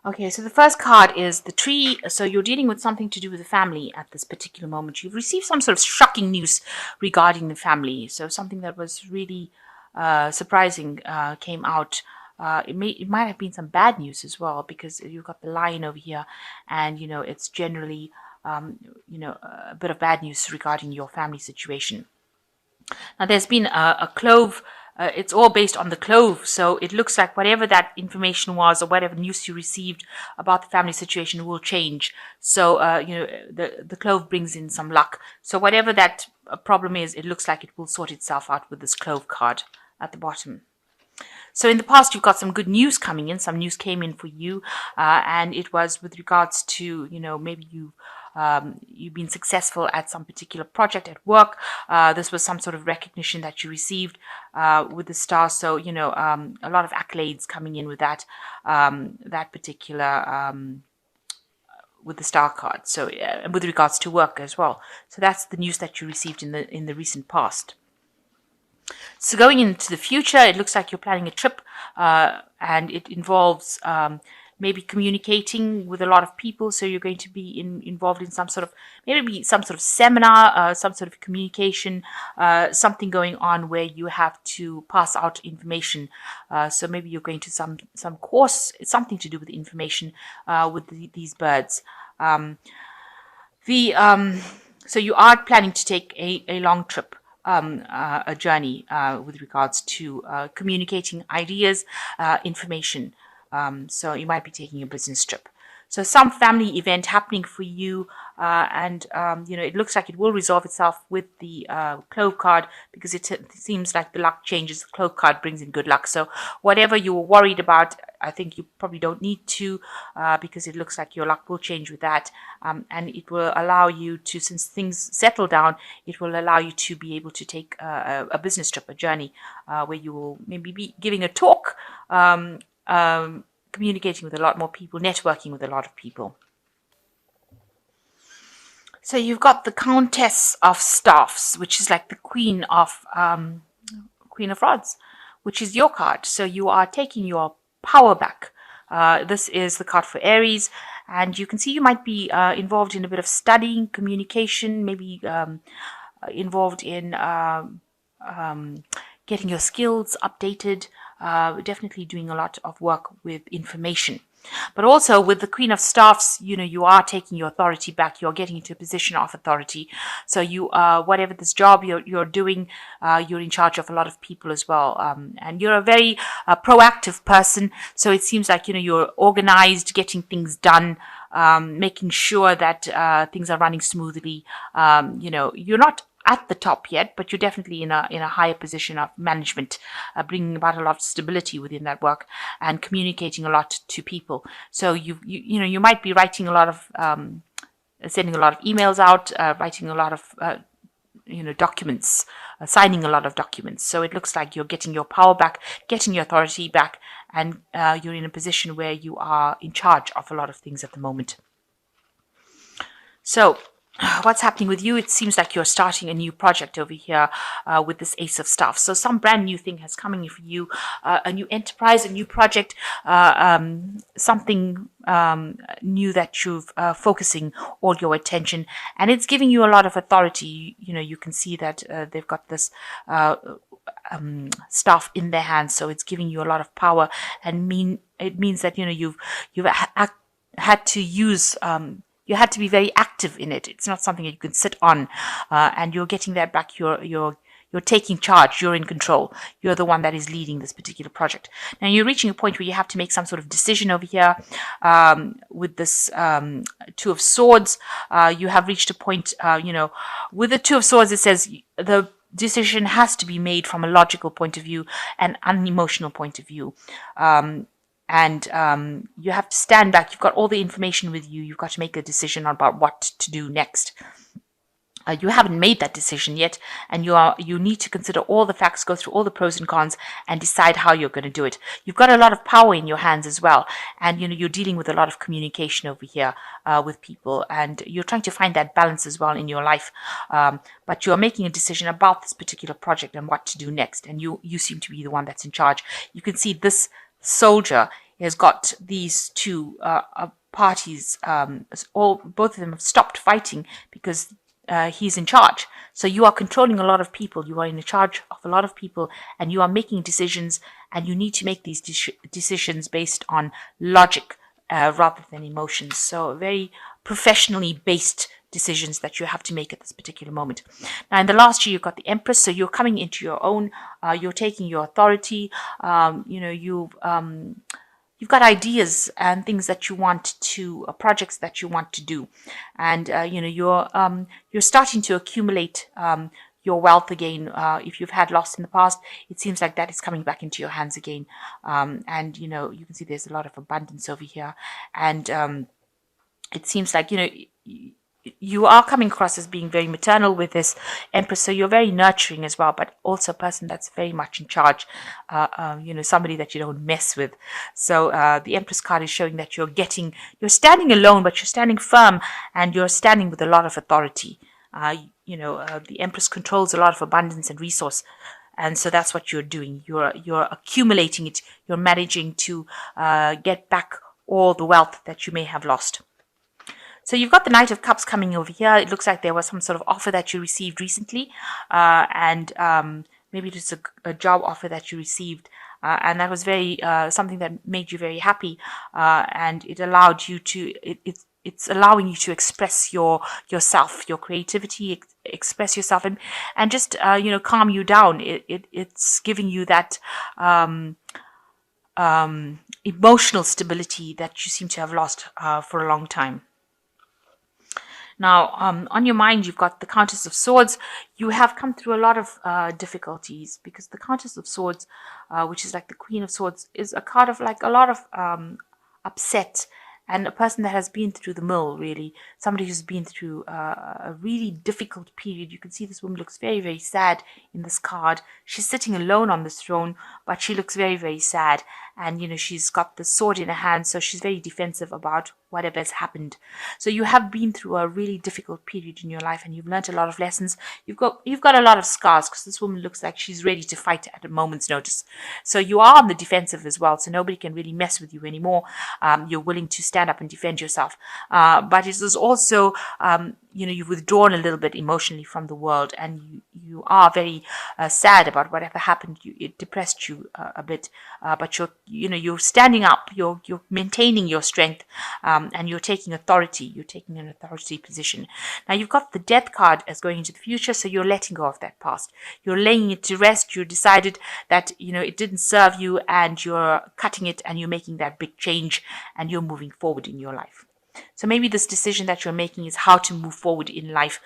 Okay, so the first card is the tree. So you're dealing with something to do with the family at this particular moment. You've received some sort of shocking news regarding the family. So something that was really surprising came out. It might have been some bad news as well, because you've got the lion over here, and it's generally a bit of bad news regarding your family situation. Now, there's been a clove. It's all based on the clove. So it looks like whatever that information was, or whatever news you received about the family situation, will change. So, the clove brings in some luck. So whatever that problem is, it looks like it will sort itself out with this clove card at the bottom. So in the past, you've got some good news coming in. Some news came in for you, and it was with regards to, maybe you've been successful at some particular project at work. This was some sort of recognition that you received with the star. So, a lot of accolades coming in with that particular with the star card. So, with regards to work as well. So that's the news that you received in the recent past. So going into the future, it looks like you're planning a trip, and it involves maybe communicating with a lot of people. So you're going to be involved in some sort of seminar, some sort of communication, something going on where you have to pass out information. So maybe you're going to some course, something to do with information with these birds. So you are planning to take a long trip. A journey with regards to communicating ideas, information. So you might be taking a business trip. So some family event happening for you, and it looks like it will resolve itself with the clove card, because it seems like the luck changes. The clove card brings in good luck. So whatever you were worried about, I think you probably don't need to, because it looks like your luck will change with that, and it will allow you to, since things settle down, it will allow you to be able to take a business trip, a journey, where you will maybe be giving a talk, communicating with a lot more people, networking with a lot of people. So you've got the Countess of Staffs, which is like the Queen of Rods, which is your card. So you are taking your power back. This is the card for Aries, and you can see you might be involved in a bit of studying, communication, maybe involved in getting your skills updated, definitely doing a lot of work with information. But also with the Queen of Staffs, you are taking your authority back. You're getting into a position of authority. So you, whatever this job you're doing, you're in charge of a lot of people as well. And you're a very proactive person. So it seems like, you're organized, getting things done, making sure that things are running smoothly. You're not at the top yet, but you're definitely in a higher position of management, bringing about a lot of stability within that work and communicating a lot to people. So you might be writing a lot of sending a lot of emails out, writing a lot of documents, signing a lot of documents. So it looks like you're getting your power back, getting your authority back, and you're in a position where you are in charge of a lot of things at the moment. So what's happening with you? It seems like you're starting a new project over here with this Ace of Staffs. So some brand new thing has coming for you, a new enterprise, a new project, something new that you've focusing all your attention, and it's giving you a lot of authority. You can see that they've got this staff in their hands, so it's giving you a lot of power, and it means that you've had to use. You had to be very active in it. It's not something that you can sit on, and you're getting that back. You're taking charge. You're in control. You're the one that is leading this particular project. Now you're reaching a point where you have to make some sort of decision over here. With this Two of Swords, you have reached a point. With the Two of Swords, it says the decision has to be made from a logical point of view and an emotional point of view. And you have to stand back. You've got all the information with you. You've got to make a decision about what to do next. You haven't made that decision yet, and you need to consider all the facts, go through all the pros and cons, and decide how you're going to do it. You've got a lot of power in your hands as well, and you're dealing with a lot of communication over here with people, and you're trying to find that balance as well in your life. But you're making a decision about this particular project and what to do next, and you seem to be the one that's in charge. You can see this soldier has got these two parties, both of them have stopped fighting because he's in charge. So you are controlling a lot of people. You are in charge of a lot of people, and you are making decisions, and you need to make these decisions based on logic rather than emotions. So very professionally based decisions that you have to make at this particular moment. Now, in the last year, you've got the Empress, so you're coming into your own. You're taking your authority. You've got ideas and things that you want to projects that you want to do, and you're starting to accumulate your wealth again. If you've had loss in the past, it seems like that is coming back into your hands again, and you can see there's a lot of abundance over here, and it seems like you are coming across as being very maternal with this Empress, so you're very nurturing as well, but also a person that's very much in charge, somebody that you don't mess with. So the Empress card is showing that you're standing alone, but you're standing firm, and you're standing with a lot of authority. The Empress controls a lot of abundance and resource, and so that's what you're doing. You're accumulating it. You're managing to get back all the wealth that you may have lost. So you've got the Knight of Cups coming over here. It looks like there was some sort of offer that you received recently, and maybe it's a job offer that you received, and that was very something that made you very happy, and it allowed you to. It's allowing you to express yourself, your creativity, express yourself, and just calm you down. It's giving you that emotional stability that you seem to have lost for a long time. Now, on your mind, you've got the Countess of Swords. You have come through a lot of difficulties, because the Countess of Swords, which is like the Queen of Swords, is a card of like a lot of upset, and a person that has been through the mill, really. Somebody who's been through a really difficult period. You can see this woman looks very, very sad in this card. She's sitting alone on this throne, but she looks very, very sad. And, she's got the sword in her hand, so she's very defensive about whatever has happened. So you have been through a really difficult period in your life, and you've learned a lot of lessons. You've got a lot of scars, because this woman looks like she's ready to fight at a moment's notice. So you are on the defensive as well, so nobody can really mess with you anymore. You're willing to stand up and defend yourself. But it is also, you've withdrawn a little bit emotionally from the world, and you are very sad about whatever happened. It depressed you a bit, but you're standing up. You're maintaining your strength, and you're taking authority. You're taking an authority position. Now you've got the Death card as going into the future, so you're letting go of that past. You're laying it to rest. You decided that it didn't serve you, and you're cutting it, and you're making that big change, and you're moving forward in your life. So maybe this decision that you're making is how to move forward in life,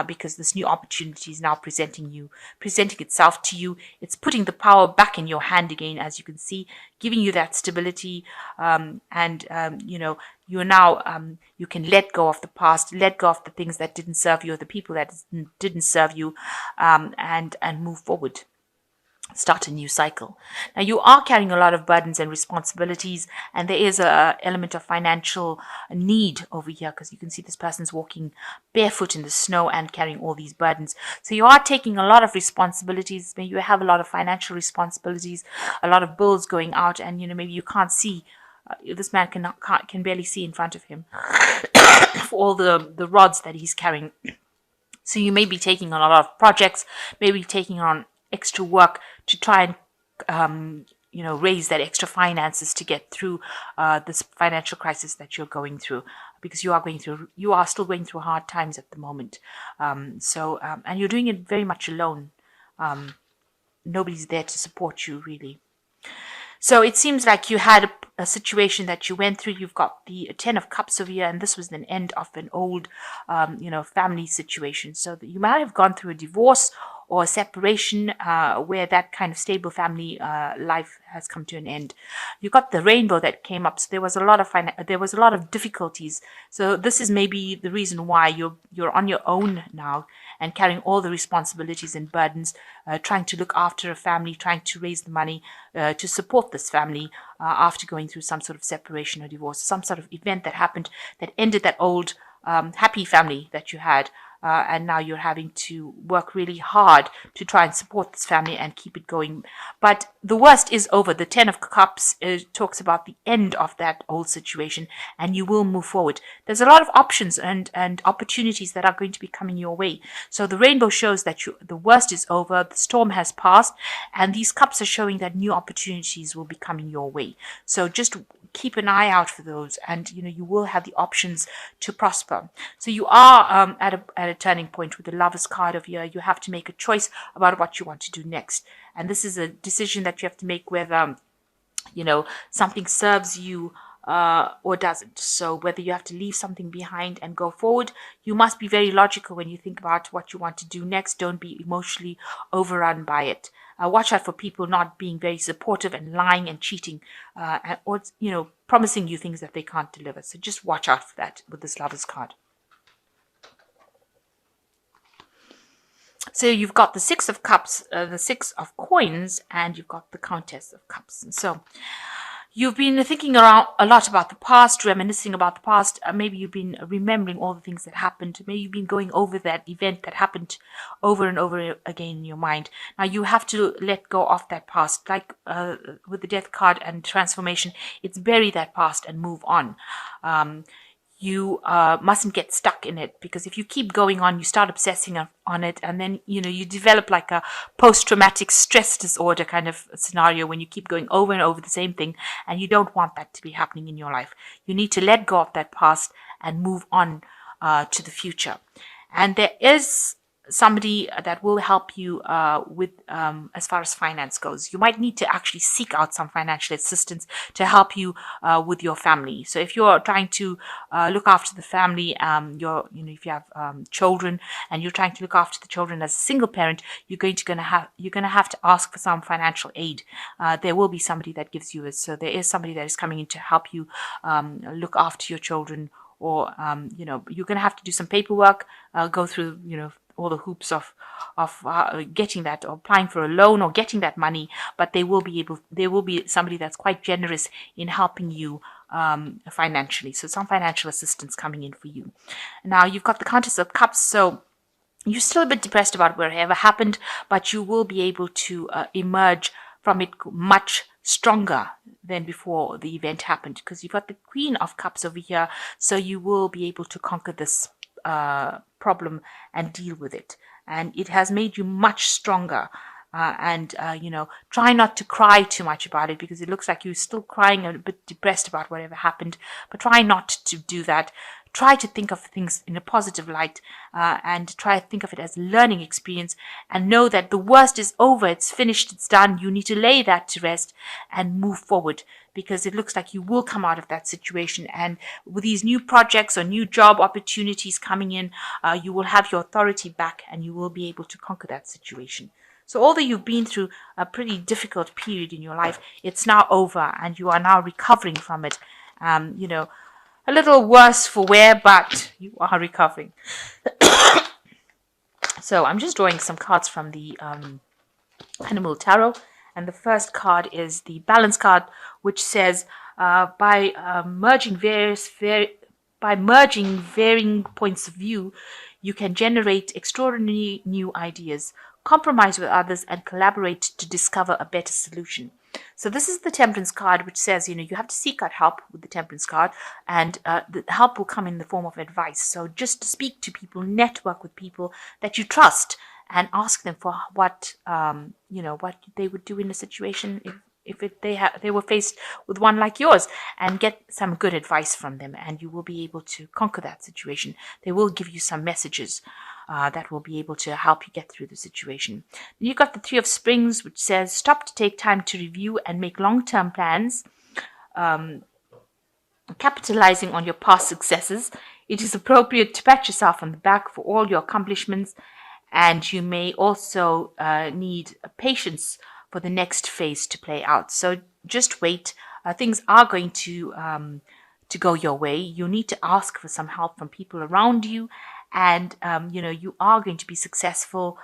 because this new opportunity is now presenting itself to you. It's putting the power back in your hand again, as you can see, giving you that stability, you're now, you can let go of the past, let go of the things that didn't serve you, or the people that didn't serve you, and move forward. Start a new cycle. Now you are carrying a lot of burdens and responsibilities, and there is a element of financial need over here, because you can see this person's walking barefoot in the snow and carrying all these burdens. So you are taking a lot of responsibilities. Maybe you have a lot of financial responsibilities, a lot of bills going out, and maybe you can't see. This man can barely see in front of him for all the rods that he's carrying. So you may be taking on a lot of projects, maybe taking on extra work to try and raise that extra finances to get through this financial crisis that you're going through, because you are still going through hard times at the moment. And you're doing it very much alone. Nobody's there to support you, really. So it seems like you had a situation that you went through. You've got the Ten of Cups over here, and this was an end of an old, family situation. So that you might have gone through a divorce or a separation, where that kind of stable family life has come to an end. You got the Rainbow that came up, so there was a lot of difficulties. So this is maybe the reason why you're on your own now, and carrying all the responsibilities and burdens, trying to look after a family, trying to raise the money to support this family after going through some sort of separation or divorce, some sort of event that happened that ended that old happy family that you had. and now you're having to work really hard to try and support this family and keep it going. But the worst is over. The Ten of Cups talks about the end of that old situation, and you will move forward. There's a lot of options and opportunities that are going to be coming your way. So the rainbow shows that the worst is over, the storm has passed, and these cups are showing that new opportunities will be coming your way. So just keep an eye out for those, and you will have the options to prosper. So you are at a turning point with the Lovers card of here. You have to make a choice about what you want to do next, and this is a decision that you have to make whether something serves you or doesn't. So whether you have to leave something behind and go forward, you must be very logical when you think about what you want to do next. Don't be emotionally overrun by it. Watch out for people not being very supportive and lying and cheating, or promising you things that they can't deliver. So just watch out for that with this Lovers card. So you've got the Six of Cups, the Six of Coins, and you've got the Countess of Cups. And so you've been thinking around a lot about the past, reminiscing about the past. Maybe you've been remembering all the things that happened. Maybe you've been going over that event that happened over and over again in your mind. Now you have to let go of that past. Like with the Death card and transformation, it's bury that past and move on. You mustn't get stuck in it, because if you keep going on, you start obsessing on it, and then you develop like a post-traumatic stress disorder kind of scenario when you keep going over and over the same thing, and you don't want that to be happening in your life. You need to let go of that past and move on to the future. And there is somebody that will help you with as far as finance goes. You might need to actually seek out some financial assistance to help you with your family. So if you're trying to look after the family, if you have children and you're trying to look after the children as a single parent, you're going to have to ask for some financial aid. There will be somebody that gives you it. So there is somebody that is coming in to help you look after your children, or you're going to have to do some paperwork, go through all the hoops of getting that, or applying for a loan, or getting that money. But there will be somebody that's quite generous in helping you financially. So some financial assistance coming in for you. Now you've got the Countess of Cups. So you're still a bit depressed about whatever happened, but you will be able to emerge from it much stronger than before the event happened, because you've got the Queen of Cups over here. So you will be able to conquer this problem and deal with it, and it has made you much stronger. Try not to cry too much about it, because it looks like you're still crying and a bit depressed about whatever happened, but try not to do that. Try to think of things in a positive light, and try to think of it as a learning experience, and know that the worst is over. It's finished. It's done. You need to lay that to rest and move forward, because it looks like you will come out of that situation. And with these new projects or new job opportunities coming in, you will have your authority back, and you will be able to conquer that situation. So although you've been through a pretty difficult period in your life, it's now over, and you are now recovering from it. A little worse for wear, but you are recovering. So I'm just drawing some cards from the Animal Tarot. And the first card is the Balance card, which says, by merging varying points of view, you can generate extraordinary new ideas, compromise with others, and collaborate to discover a better solution. So this is the Temperance card, which says, you have to seek out help with the Temperance card, and the help will come in the form of advice. So just speak to people, network with people that you trust, and ask them for what they would do in a situation if they were faced with one like yours, and get some good advice from them, and you will be able to conquer that situation. They will give you some messages that will be able to help you get through the situation. Then you've got the Three of Springs, which says, stop to take time to review and make long-term plans, capitalizing on your past successes. It is appropriate to pat yourself on the back for all your accomplishments, and you may also need patience for the next phase to play out. So just wait. Things are going to go your way. You need to ask for some help from people around you, and you are going to be successful.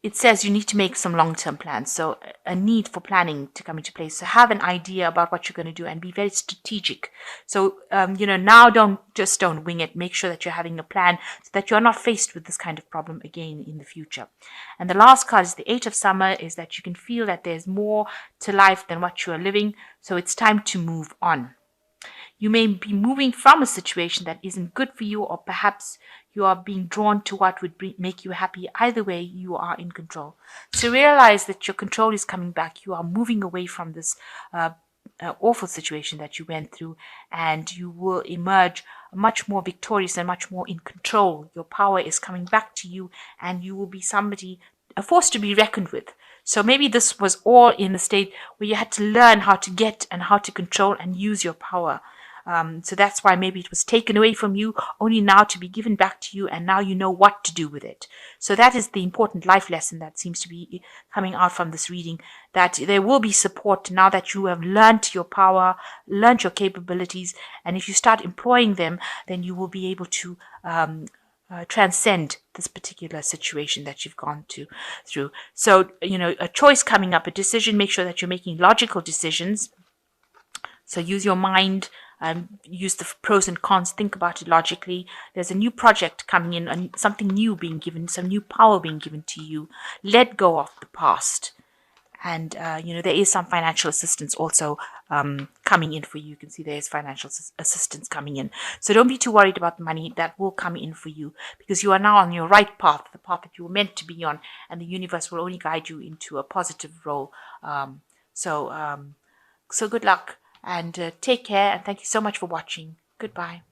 it says you need to make some long-term plans. So a need for planning to come into place. So have an idea about what you're going to do and be very strategic. So, now don't wing it. Make sure that you're having a plan so that you're not faced with this kind of problem again in the future. And the last card is the Eight of Summer, is that you can feel that there's more to life than what you are living. So it's time to move on. You may be moving from a situation that isn't good for you, or perhaps you are being drawn to what would make you happy. Either way, you are in control. So realize that your control is coming back. You are moving away from this awful situation that you went through, and you will emerge much more victorious and much more in control. Your power is coming back to you, and you will be somebody, a force to be reckoned with. So maybe this was all in a state where you had to learn how to get and how to control and use your power. So that's why maybe it was taken away from you, only now to be given back to you, and now you know what to do with it. So that is the important life lesson that seems to be coming out from this reading, that there will be support now that you have learned your power, learned your capabilities, and if you start employing them, then you will be able to transcend this particular situation that you've gone through. So, a choice coming up, a decision, make sure that you're making logical decisions. So use your mind, use the pros and cons, think about it logically. There's a new project coming in, and something new being given, some new power being given to you. Let go of the past. And, there is some financial assistance also coming in for you. You can see there is financial assistance coming in. So don't be too worried about the money. That will come in for you, because you are now on your right path, the path that you were meant to be on, and the universe will only guide you into a positive role. So good luck, and take care, and thank you so much for watching. Goodbye.